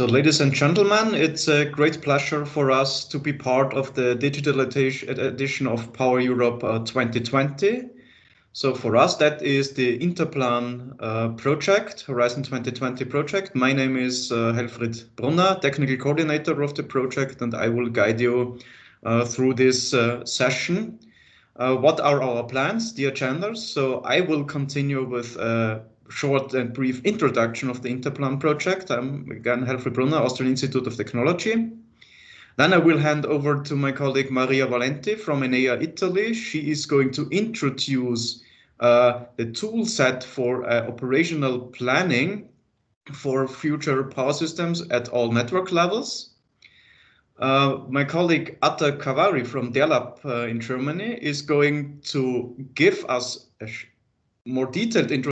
So, ladies and gentlemen, it's a great pleasure for us to be part of the digital edition of Power Europe 2020. So for us, that is the INTERPLAN project, Horizon 2020 project. My name is Helfried Brunner, technical coordinator of the project, and I will guide you through this session. What are our plans, the agendas? So I will continue with a short and brief introduction of the INTERPLAN project. I'm again Helfried Brunner, Austrian Institute of Technology. Then I will hand over to my colleague Maria Valenti from ENEA, Italy. She is going to introduce the tool set for operational planning for future power systems at all network levels. My colleague Atta Khavari from DERlab in Germany is going to give us a more detailed introduction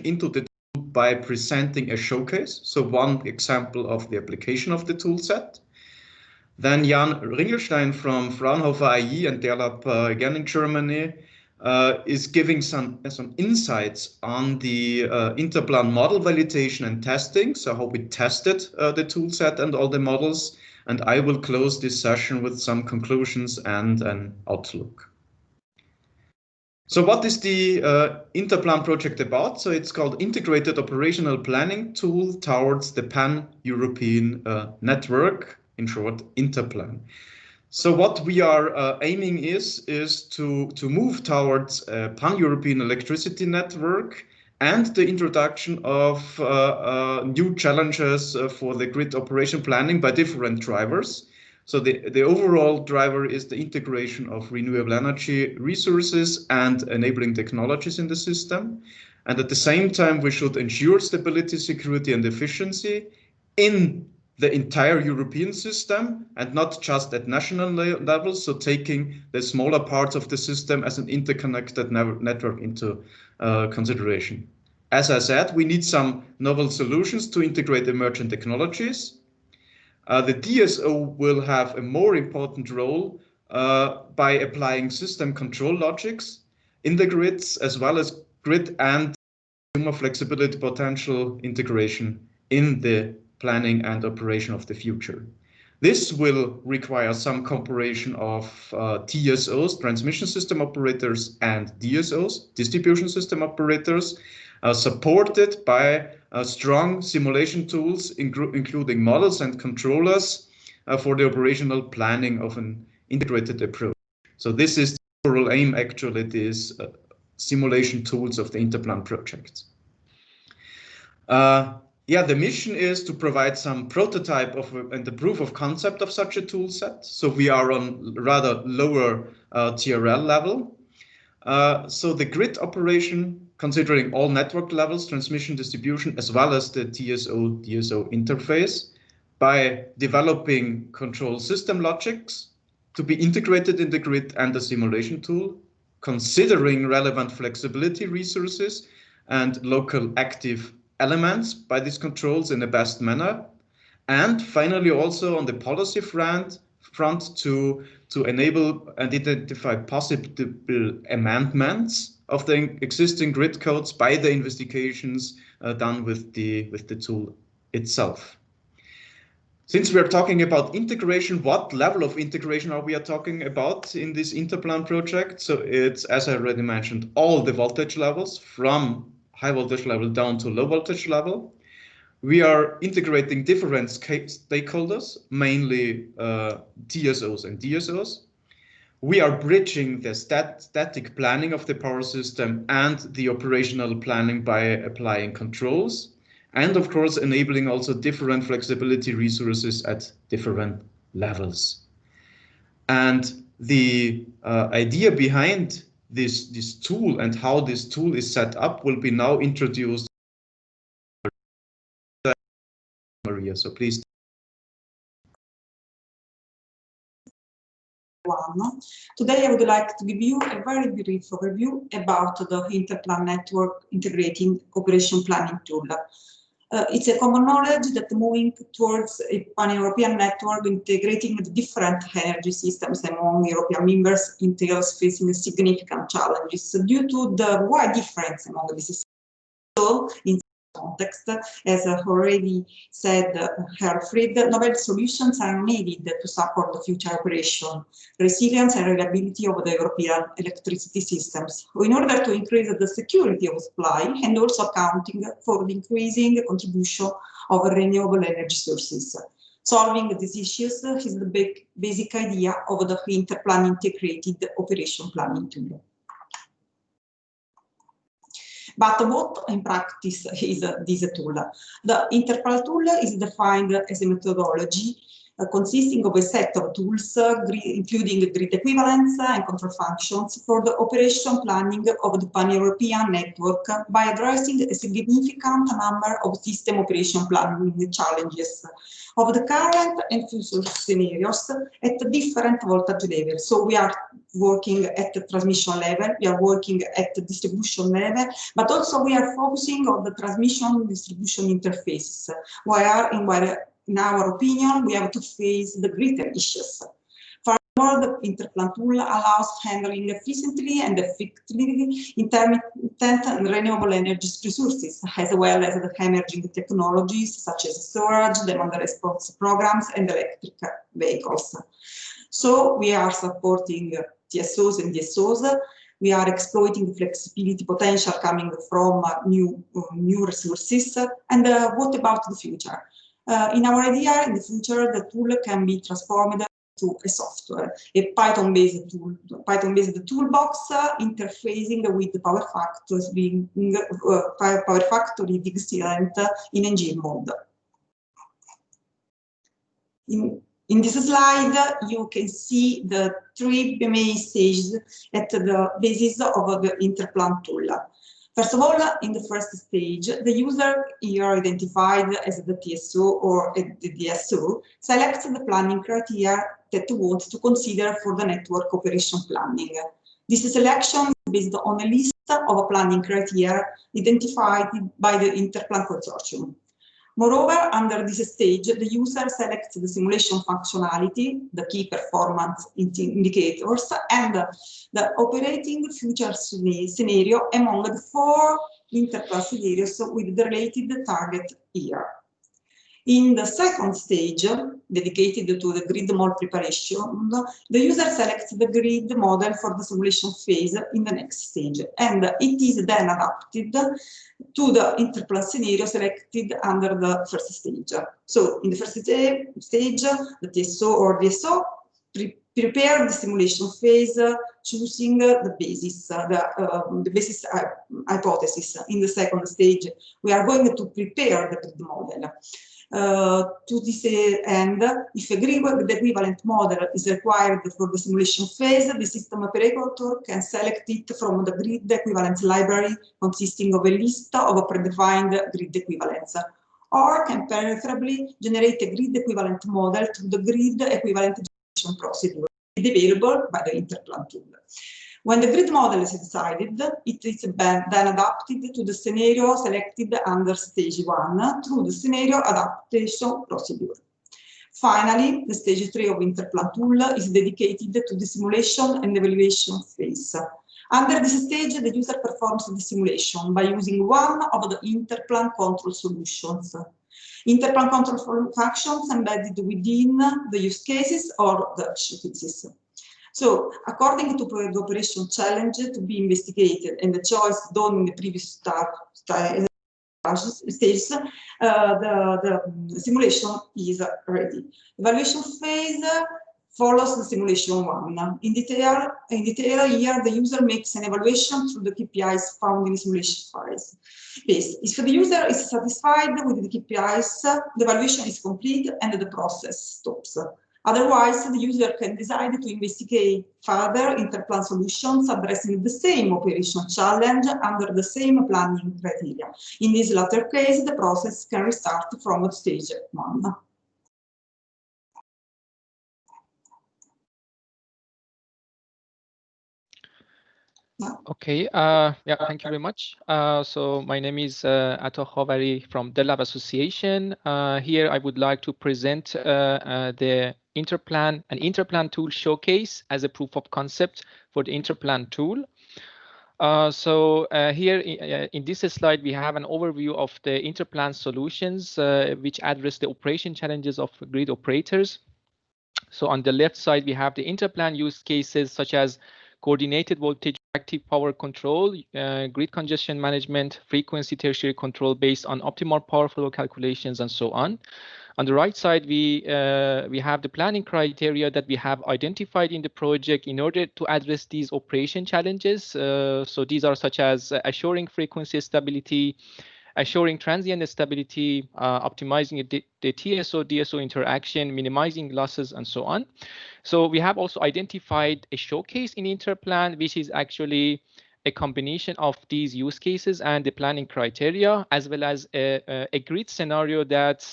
into the tool by presenting a showcase, so one example of the application of the tool set. Then Jan Ringelstein from Fraunhofer IE and DERlab again in Germany is giving some insights on the INTERPLAN model validation and testing, so how we tested the tool set and all the models. And I will close this session with some conclusions and an outlook. So what is the INTERPLAN project about? So it's called Integrated Operational Planning Tool Towards the Pan-European Network, in short, INTERPLAN. So what we are aiming is to move towards a pan-European electricity network and the introduction of new challenges for the grid operation planning by different drivers. So the overall driver is the integration of renewable energy resources and enabling technologies in the system. And at the same time, we should ensure stability, security, and efficiency in the entire European system and not just at national level, so taking the smaller parts of the system as an interconnected network into consideration. As I said, we need some novel solutions to integrate emerging technologies. The DSO will have a more important role by applying system control logics in the grids, as well as grid and consumer flexibility potential integration in the planning and operation of the future. This will require some cooperation of TSOs, transmission system operators, and DSOs, distribution system operators, supported by strong simulation tools, including models and controllers for the operational planning of an integrated approach. So this is the overall aim, actually, these simulation tools of the INTERPLAN project. The mission is to provide some prototype of and the proof of concept of such a tool set. So we are on rather lower TRL level. So the grid operation, considering all network levels, transmission, distribution, as well as the TSO-DSO interface, by developing control system logics to be integrated in the grid and the simulation tool, considering relevant flexibility resources and local active elements by these controls in the best manner. And finally, also on the policy front to enable and identify possible amendments of the existing grid codes by the investigations done with the tool itself. Since we are talking about integration, what level of integration are we talking about in this INTERPLAN project? So it's, as I already mentioned, all the voltage levels from high voltage level down to low voltage level. We are integrating different stakeholders, mainly TSOs and DSOs. We are bridging the static planning of the power system and the operational planning by applying controls, and of course enabling also different flexibility resources at different levels. And the idea behind this tool and how this tool is set up will be now introduced. Maria, so please. Today I would like to give you a very brief overview about the INTERPLAN network integrating operation planning tool. It's a common knowledge that moving towards a pan-European network integrating the different energy systems among European members entails facing significant challenges due to the wide difference among the systems. So, in context. As already said Helfried, novel solutions are needed to support the future operation, resilience and reliability of the European electricity systems, in order to increase the security of supply and also accounting for the increasing contribution of renewable energy sources. Solving these issues is the basic idea of the INTERPLAN integrated operation planning tool. But what in practice is this tool? The INTERPLAN tool is defined as a methodology consisting of a set of tools, including grid equivalence and control functions for the operation planning of the pan-European network by addressing a significant number of system operation planning challenges of the current and future scenarios at different voltage levels. So we are working at the transmission level, we are working at the distribution level, but also we are focusing on the transmission distribution interfaces, where in our opinion, we have to face the greater issues. Furthermore, the INTERPLAN tool allows handling efficiently and effectively intermittent and renewable energy resources, as well as the emerging technologies such as storage, demand response programs, and electric vehicles. So we are supporting TSOs and DSOs. We are exploiting the flexibility potential coming from new resources. And what about the future? In our idea, in the future, the tool can be transformed to a software, a Python-based toolbox interfacing with the power factory excellent in engine mode. In this slide, you can see the three main stages at the basis of the INTERPLAN tool. First of all, in the first stage, the user, here identified as the TSO or the DSO, selects the planning criteria that he wants to consider for the network operation planning. This selection is based on a list of planning criteria identified by the INTERPLAN consortium. Moreover, under this stage, the user selects the simulation functionality, the key performance indicators, and the operating future scenario among the 4 INTERPLAN scenarios with the related target year. In the second stage, dedicated to the grid model preparation, the user selects the grid model for the simulation phase in the next stage, and it is then adapted to the INTERPLAN scenario selected under the first stage. So in the first stage, the TSO or DSO prepare the simulation phase, choosing the basis hypothesis. In the second stage, we are going to prepare the grid model. To this end, if a grid equivalent model is required for the simulation phase, the system operator can select it from the grid equivalence library consisting of a list of predefined grid equivalents, or can preferably generate a grid equivalent model through the grid equivalent generation procedure available by the INTERPLAN tool. When the grid model is decided, it is then adapted to the scenario selected under stage 1 through the scenario adaptation procedure. Finally, the stage 3 of INTERPLAN tool is dedicated to the simulation and evaluation phase. Under this stage, the user performs the simulation by using one of the INTERPLAN control solutions. INTERPLAN control functions embedded within the use cases or the showcases. So, according to the operation challenge to be investigated and the choice done in the previous stages, the simulation is ready. Evaluation phase follows the simulation 1. In detail, here the user makes an evaluation through the KPIs found in the simulation phase. If the user is satisfied with the KPIs, the evaluation is complete and the process stops. Otherwise, the user can decide to investigate further INTERPLAN solutions addressing the same operational challenge under the same planning criteria. In this latter case, the process can restart from stage 1. Okay, yeah, thank you very much. So my name is Khavari from DERlab Association. Here I would like to present the INTERPLAN tool showcase as a proof of concept for the INTERPLAN tool. Here in this slide, we have an overview of the INTERPLAN solutions which address the operation challenges of grid operators. So on the left side, we have the INTERPLAN use cases such as coordinated voltage active power control, grid congestion management, frequency tertiary control based on optimal power flow calculations, and so on. On the right side, we have the planning criteria that we have identified in the project in order to address these operation challenges. So these are such as assuring frequency stability, assuring transient stability, optimizing the TSO-DSO interaction, minimizing losses, and so on. So we have also identified a showcase in INTERPLAN, which is actually a combination of these use cases and the planning criteria, as well as a grid scenario that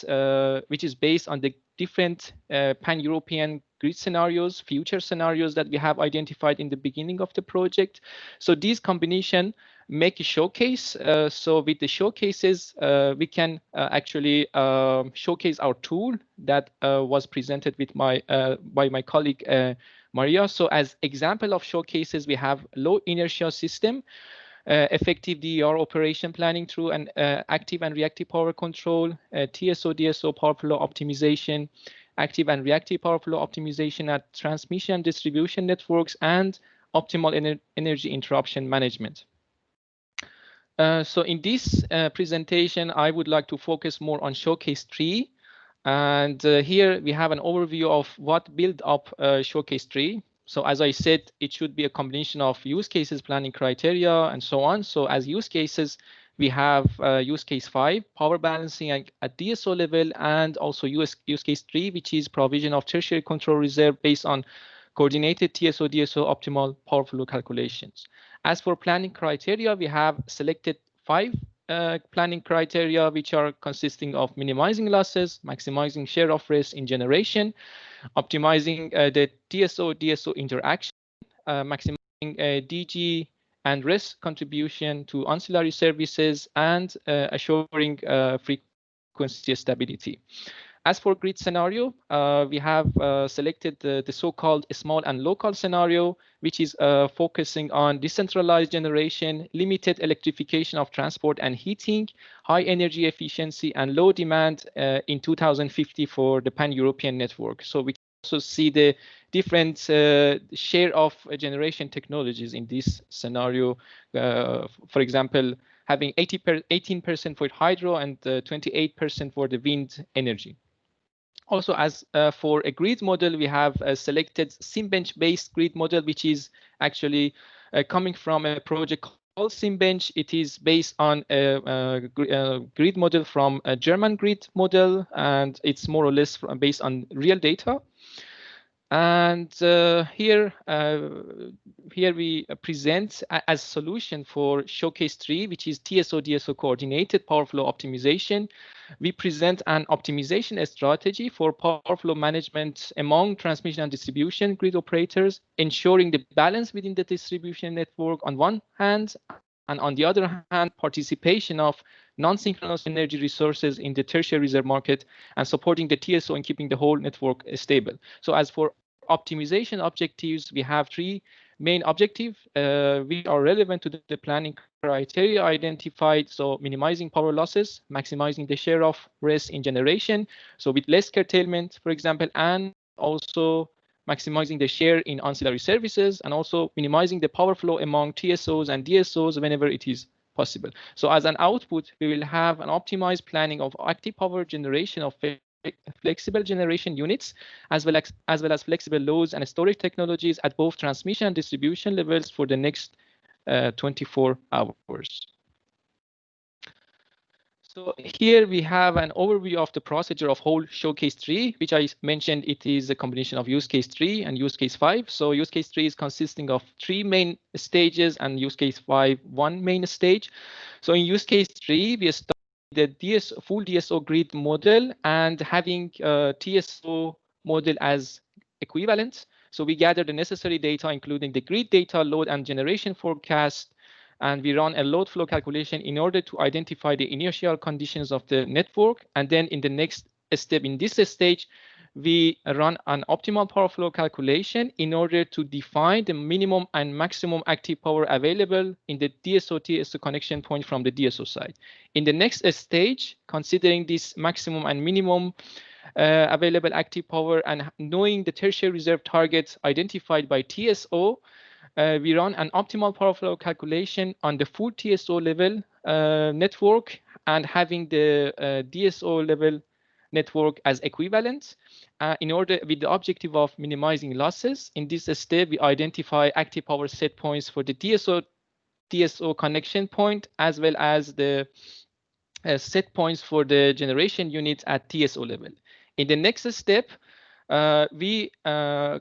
which is based on the different pan-European grid scenarios, future scenarios that we have identified in the beginning of the project. So these combination make a showcase. So with the showcases, we can actually showcase our tool that was presented with by my colleague Maria. So as example of showcases, we have low inertia system, effective DER operation planning through an active and reactive power control, TSO-DSO power flow optimization, active and reactive power flow optimization at transmission and distribution networks, and optimal energy interruption management. So in this presentation, I would like to focus more on Showcase 3. And here we have an overview of what build up Showcase 3. So as I said, it should be a combination of use cases, planning criteria, and so on. So as use cases, we have use case 5, power balancing at DSO level, and also use case 3, which is provision of tertiary control reserve based on coordinated TSO-DSO optimal power flow calculations. As for planning criteria, we have selected 5 planning criteria, which are consisting of minimizing losses, maximizing share of risk in generation, optimizing the TSO-DSO interaction, maximizing DG and risk contribution to ancillary services, and assuring frequency stability. As for grid scenario, we have selected the so-called small and local scenario, which is focusing on decentralized generation, limited electrification of transport and heating, high energy efficiency, and low demand in 2050 for the pan-European network. So we can also see the different share of generation technologies in this scenario. For example, having 18% for hydro and 28% for the wind energy. Also, as for a grid model, we have selected SimBench-based grid model, which is actually coming from a project called SimBench. It is based on a grid model from a German grid model, and it's more or less based on real data. And here we present as solution for Showcase 3, which is TSO-DSO coordinated power flow optimization. We present an optimization strategy for power flow management among transmission and distribution grid operators, ensuring the balance within the distribution network on one hand, and on the other hand, participation of non-synchronous energy resources in the tertiary reserve market, and supporting the TSO and keeping the whole network stable. So as for optimization objectives, we have 3 main objectives which are relevant to the planning criteria identified. So minimizing power losses, maximizing the share of risk in generation, so with less curtailment, for example, and also maximizing the share in ancillary services, and also minimizing the power flow among TSOs and DSOs whenever it is possible. So as an output, we will have an optimized planning of active power generation of flexible generation units, as well as flexible loads and storage technologies at both transmission and distribution levels for the next 24 hours. So here we have an overview of the procedure of whole Showcase 3, which I mentioned. It is a combination of use case 3 and use case 5. So use case 3 is consisting of 3 main stages, and use case 5, 1 main stage. So in use case 3, we start the full DSO grid model and having TSO model as equivalent. So we gather the necessary data, including the grid data, load and generation forecast, and we run a load flow calculation in order to identify the initial conditions of the network. And then in the next step, in this stage, we run an optimal power flow calculation in order to define the minimum and maximum active power available in the DSO-TSO connection point from the DSO side. In the next stage, considering this maximum and minimum available active power and knowing the tertiary reserve targets identified by TSO, we run an optimal power flow calculation on the full TSO level network and having the DSO level network as equivalent in order with the objective of minimizing losses. In this step, we identify active power set points for the DSO connection point as well as the set points for the generation units at TSO level. In the next step, we having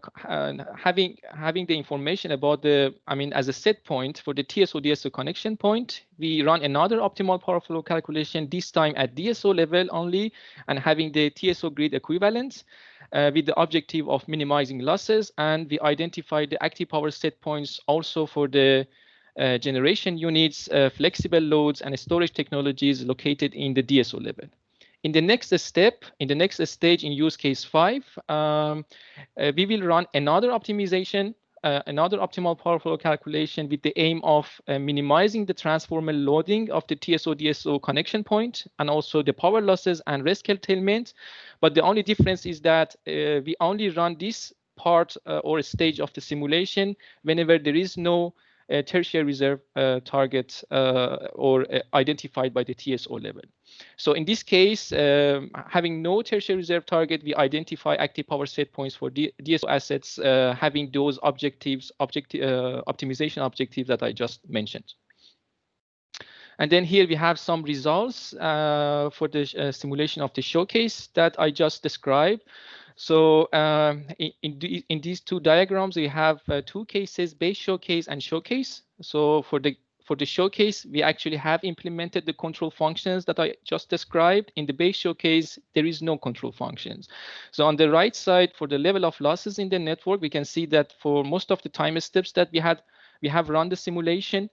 the information about the, as a set point for the TSO-DSO connection point, we run another optimal power flow calculation, this time at DSO level only, and having the TSO grid equivalence with the objective of minimizing losses. And we identify the active power set points also for the generation units, flexible loads, and storage technologies located in the DSO level. In the next step, in the next stage in use case 5, we will run another optimization, another optimal power flow calculation with the aim of minimizing the transformer loading of the TSO-DSO connection point and also the power losses and rest curtailment. But the only difference is that we only run this part or stage of the simulation whenever there is no tertiary reserve target or identified by the TSO level. So in this case, having no tertiary reserve target, we identify active power set points for DSO assets having those optimization objectives that I just mentioned. And then here we have some results for the simulation of the showcase that I just described. So in these two diagrams, we have two cases, base showcase and showcase. So for the showcase, we actually have implemented the control functions that I just described. In the base showcase, there is no control functions. So on the right side, for the level of losses in the network, we can see that for most of the time steps that we have run the simulation,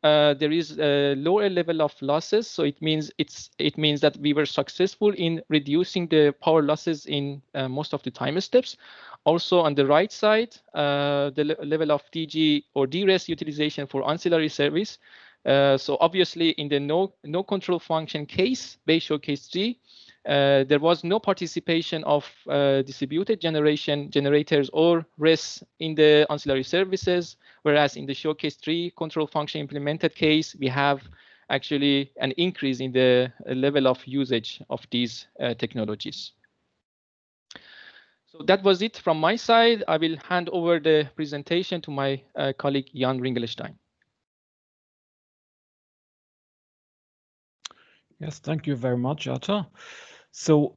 there is a lower level of losses. So it means that we were successful in reducing the power losses in most of the time steps. Also on the right side, the level of DG or DRES utilization for ancillary service. So obviously in the no control function case, base showcase 3, there was no participation of distributed generators or RES in the ancillary services, whereas in the showcase 3 control function implemented case, we have actually an increase in the level of usage of these technologies. So that was it from my side. I will hand over the presentation to my colleague Jan Ringelstein. Yes, thank you very much, Atta. So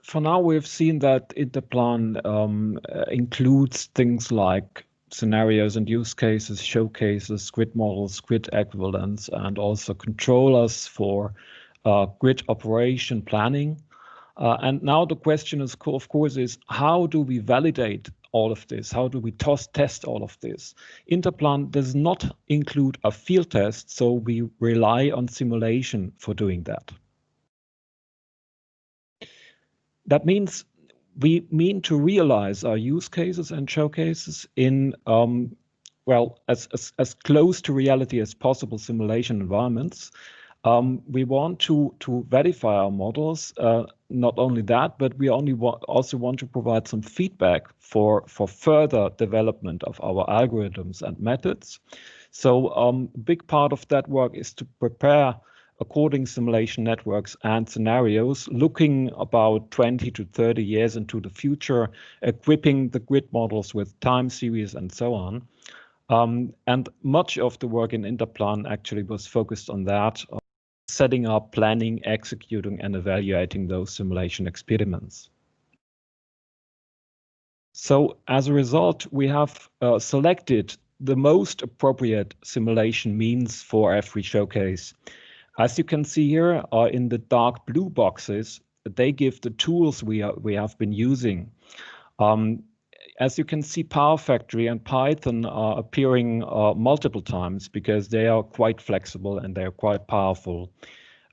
for now, we've seen that INTERPLAN includes things like scenarios and use cases, showcases, grid models, grid equivalents, and also controllers for grid operation planning. And now the question is, of course, is how do we validate all of this? How do we test all of this? INTERPLAN does not include a field test, so we rely on simulation for doing that. That means we mean to realize our use cases and showcases in, well, as close to reality as possible simulation environments. We want to verify our models. Not only that, but we also want to provide some feedback for further development of our algorithms and methods. So a big part of that work is to prepare according simulation networks and scenarios, looking about 20 to 30 years into the future, equipping the grid models with time series and so on. And much of the work in INTERPLAN actually was focused on that, setting up, planning, executing, and evaluating those simulation experiments. So as a result, we have selected the most appropriate simulation means for every showcase. As you can see here in the dark blue boxes, they give the tools we have been using. As you can see, Power Factory and Python are appearing multiple times because they are quite flexible and they are quite powerful.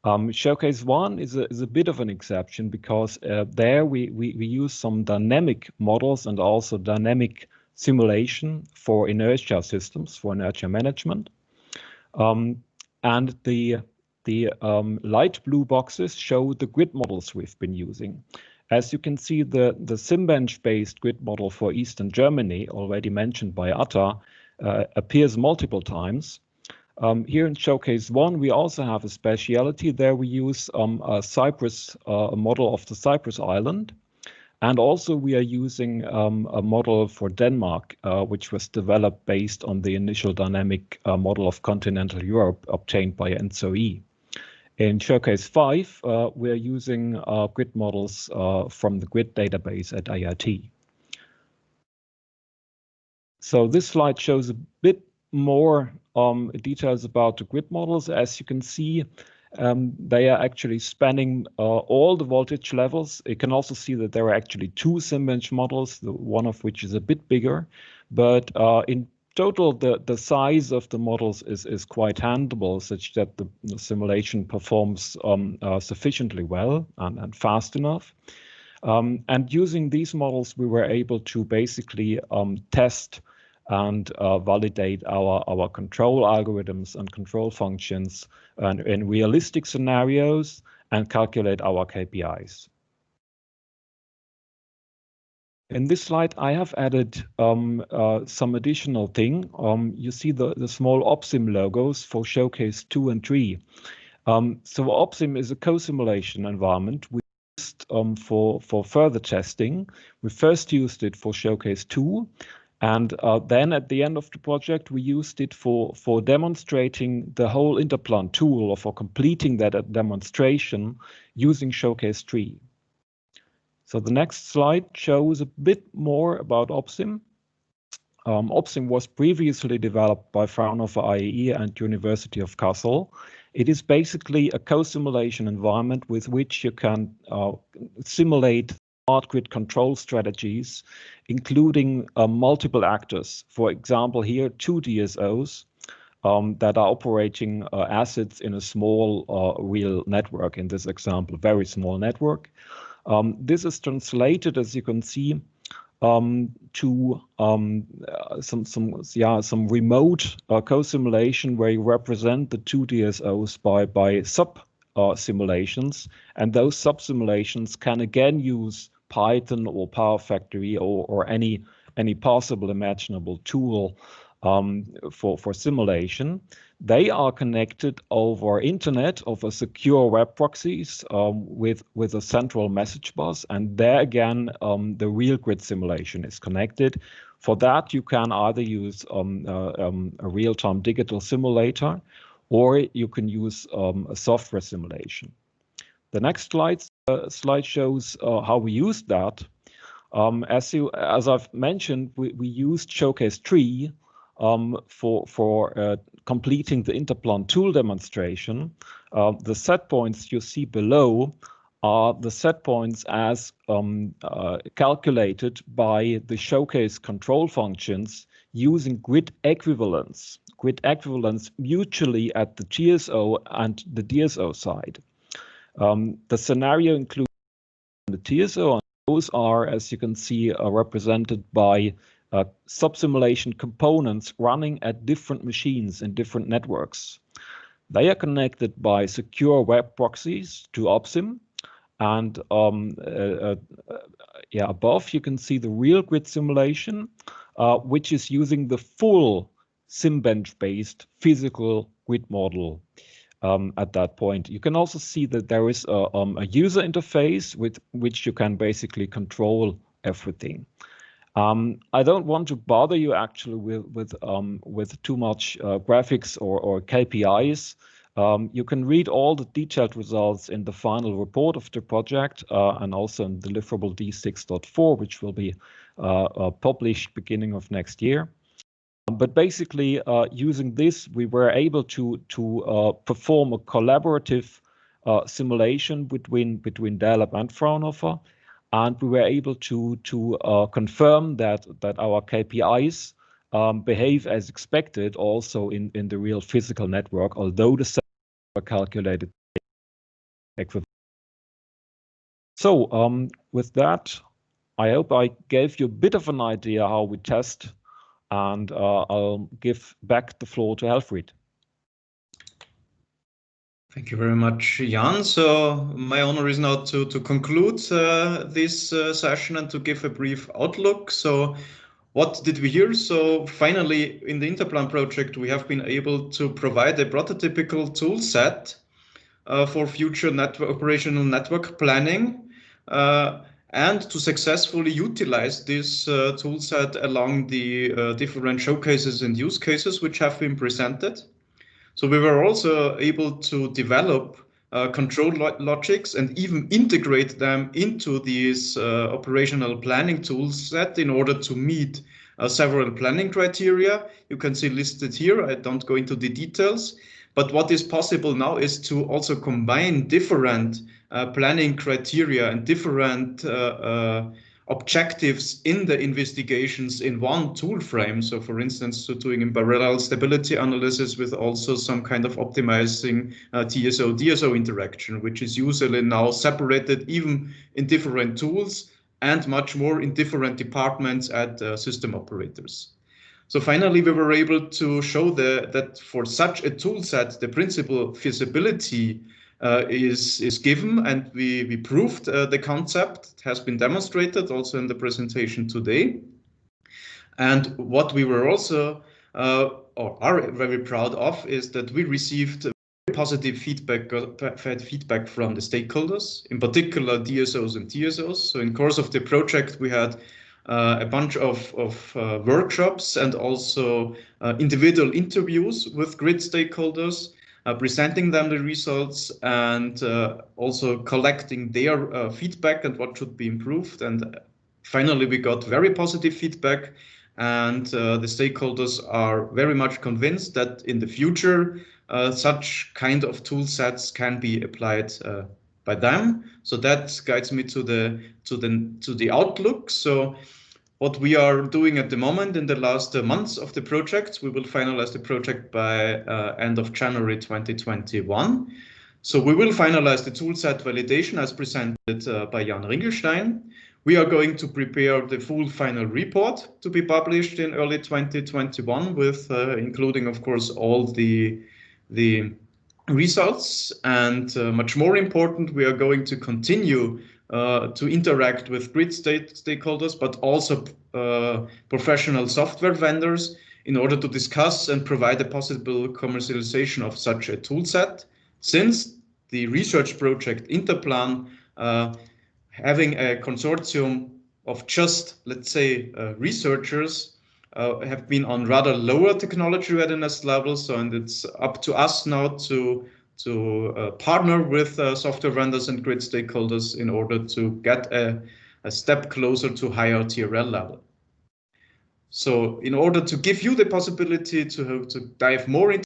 Showcase 1 is a bit of an exception because there we use some dynamic models and also dynamic simulation for inertia systems, for inertia management. And the light blue boxes show the grid models we've been using. As you can see, the SimBench-based grid model for Eastern Germany, already mentioned by Atta, appears multiple times. Here in Showcase 1, we also have a speciality. There we use a model of the Cyprus island. And also we are using a model for Denmark, which was developed based on the initial dynamic model of continental Europe obtained by ENTSO-E. In Showcase 5, we are using grid models from the grid database at IIT. So this slide shows a bit more details about the grid models. As you can see, they are actually spanning all the voltage levels. You can also see that there are actually two SimBench models, one of which is a bit bigger. But in total, the size of the models is quite handleable, such that the simulation performs sufficiently well and fast enough. And using these models, we were able to basically test and validate our control algorithms and control functions in realistic scenarios and calculate our KPIs. In this slide, I have added some additional thing. You see the small OPSIM logos for Showcase 2 and 3. So OPSIM is a co-simulation environment we used for further testing. We first used it for Showcase 2. And then at the end of the project, we used it for demonstrating the whole INTERPLAN tool, or for completing that demonstration using Showcase 3. So the next slide shows a bit more about OPSIM. OPSIM was previously developed by Fraunhofer IAE and University of Kassel. It is basically a co-simulation environment with which you can simulate smart grid control strategies, including multiple actors. For example, here, 2 DSOs that are operating assets in a small real network. In this example, very small network. This is translated, as you can see, to some remote co-simulation where you represent the 2 DSOs by sub simulations, and those sub simulations can again use Python or Power Factory or any possible imaginable tool for simulation. They are connected over internet, over secure web proxies with a central message bus, and there again the real grid simulation is connected. For that, you can either use a real-time digital simulator, or you can use a software simulation. The next slide shows how we used that. As I've mentioned, we used Showcase 3 for completing the INTERPLAN tool demonstration. The set points you see below are the set points as calculated by the Showcase control functions using grid equivalence mutually at the TSO and the DSO side. The scenario includes the TSO, and those are, as you can see, represented by sub-simulation components running at different machines in different networks. They are connected by secure web proxies to OPSIM, and above you can see the real grid simulation, which is using the full SimBench-based physical grid model. At that point, you can also see that there is a user interface with which you can basically control everything. I don't want to bother you actually with too much graphics or KPIs. You can read all the detailed results in the final report of the project and also in deliverable D6.4, which will be published beginning of next year. But basically, using this, we were able to perform a collaborative simulation between DERlab and Fraunhofer, and we were able to confirm that our KPIs behave as expected also in the real physical network, although the were calculated equivalent. So with that, I hope I gave you a bit of an idea how we test, and I'll give back the floor to Helfried. Thank you very much, Jan. So my honor is now to conclude this session and to give a brief outlook. So what did we hear? So finally, in the INTERPLAN project, we have been able to provide a prototypical tool set for future operational network planning and to successfully utilize this tool set along the different showcases and use cases which have been presented. So we were also able to develop control logics and even integrate them into these operational planning tool set in order to meet several planning criteria. You can see listed here. I don't go into the details, but what is possible now is to also combine different planning criteria and different objectives in the investigations in one tool frame. So for instance, so doing in parallel stability analysis with also some kind of optimizing TSO-DSO interaction, which is usually now separated even in different tools and much more in different departments at system operators. So finally, we were able to show that for such a tool set, the principal feasibility is given, and we proved the concept. It has been demonstrated also in the presentation today. And what we were also or are very proud of is that we received very positive feedback from the stakeholders, in particular DSOs and TSOs. So in course of the project, we had a bunch of workshops and also individual interviews with grid stakeholders, presenting them the results and also collecting their feedback and what should be improved. And finally, we got very positive feedback, and the stakeholders are very much convinced that in the future, such kind of tool sets can be applied by them. So that guides me to the outlook. So what we are doing at the moment in the last months of the project, we will finalize the project by end of January 2021. So we will finalize the toolset validation as presented by Jan Ringelstein. We are going to prepare the full final report to be published in early 2021 with including, of course, all the results. And much more important, we are going to continue to interact with grid stakeholders, but also professional software vendors in order to discuss and provide a possible commercialization of such a tool set. Since the research project INTERPLAN, having a consortium of just, let's say, researchers have been on rather lower technology readiness levels, so, and it's up to us now to partner with software vendors and grid stakeholders in order to get a step closer to higher TRL level. So in order to give you the possibility to dive more into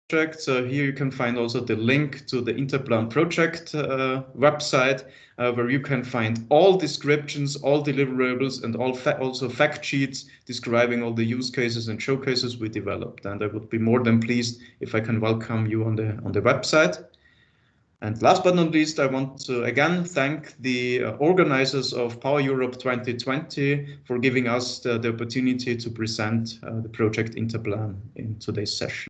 the project, here you can find also the link to the INTERPLAN project website, where you can find all descriptions, all deliverables, and also fact sheets describing all the use cases and showcases we developed. And I would be more than pleased if I can welcome you on the website. And last but not least, I want to again thank the organizers of Power Europe 2020 for giving us the opportunity to present the project INTERPLAN in today's session.